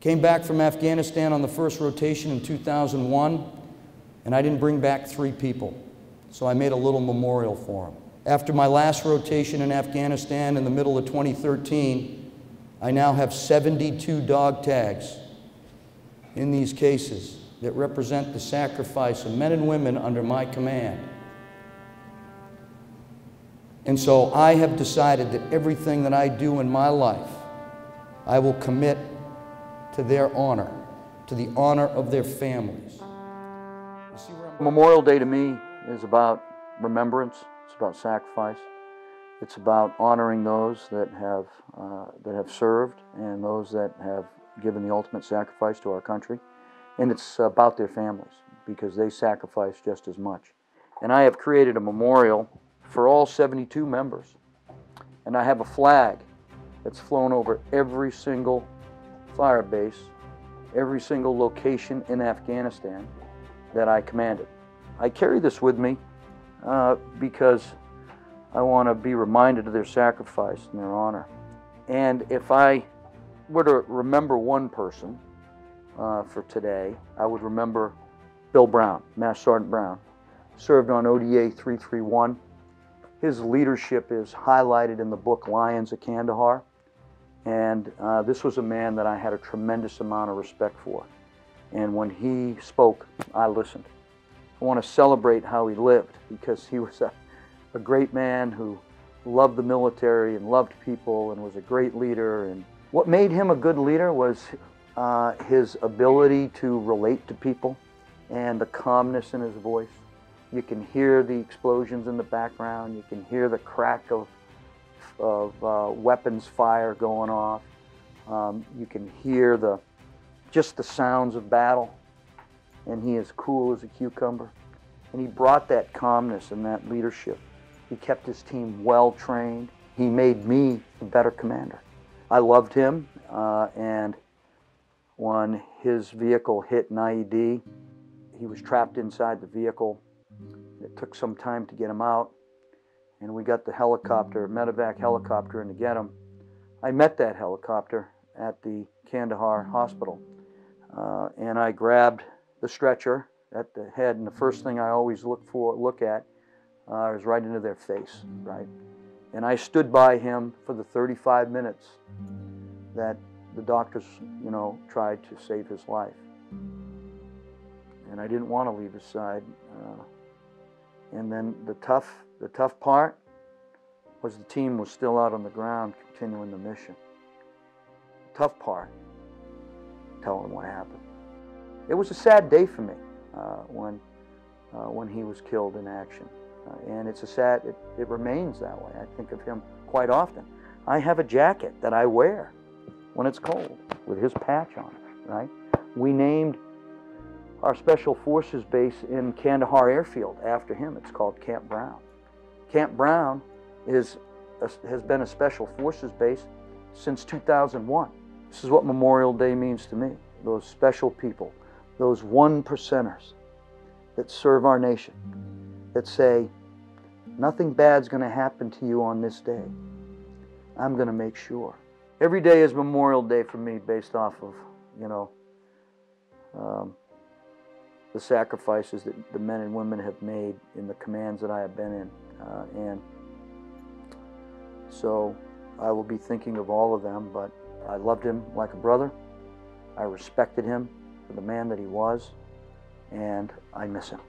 Came back from Afghanistan on the first rotation in 2001, and I didn't bring back 3 people. So I made a little memorial for them. After my last rotation in Afghanistan in the middle of 2013, I now have 72 dog tags in these cases that represent the sacrifice of men and women under my command. And so I have decided that everything that I do in my life, I will commit to their honor, to the honor of their families. Memorial Day to me is about remembrance, it's about sacrifice, it's about honoring those that have served and those that have given the ultimate sacrifice to our country. And it's about their families, because they sacrifice just as much. And I have created a memorial for all 72 members. And I have a flag that's flown over every single fire base, every single location in Afghanistan that I commanded. I carry this with me because I want to be reminded of their sacrifice and their honor. And if I were to remember one person for today, I would remember Bill Brown, Master Sergeant Brown. Served on ODA 331. His leadership is highlighted in the book Lions of Kandahar. And this was a man that I had a tremendous amount of respect for. And when he spoke, I listened. I want to celebrate how he lived, because he was a great man who loved the military and loved people and was a great leader. And what made him a good leader was his ability to relate to people and the calmness in his voice. You can hear the explosions in the background. You can hear the crack of weapons fire going off. You can hear just the sounds of battle. And he is cool as a cucumber. And he brought that calmness and that leadership. He kept his team well trained. He made me a better commander. I loved him, and when his vehicle hit an IED, he was trapped inside the vehicle. It took some time to get him out, and we got the helicopter, medevac helicopter, in to get him. I met that helicopter at the Kandahar hospital, and I grabbed the stretcher at the head, and the first thing I always look at is right into their face, right? And I stood by him for the 35 minutes that the doctors, tried to save his life. And I didn't want to leave his side. And then the tough part was the team was still out on the ground continuing the mission. The tough part, telling him what happened. It was a sad day for me when he was killed in action. And it remains that way. I think of him quite often. I have a jacket that I wear when it's cold with his patch on it, right? We named our Special Forces base in Kandahar Airfield after him. It's called Camp Brown. Camp Brown has been a Special Forces base since 2001. This is what Memorial Day means to me. Those special people, those 1%ers that serve our nation, that say, nothing bad's going to happen to you on this day. I'm going to make sure. Every day is Memorial Day for me, based off of, the sacrifices that the men and women have made in the commands that I have been in. And so I will be thinking of all of them, but I loved him like a brother. I respected him for the man that he was, and I miss him.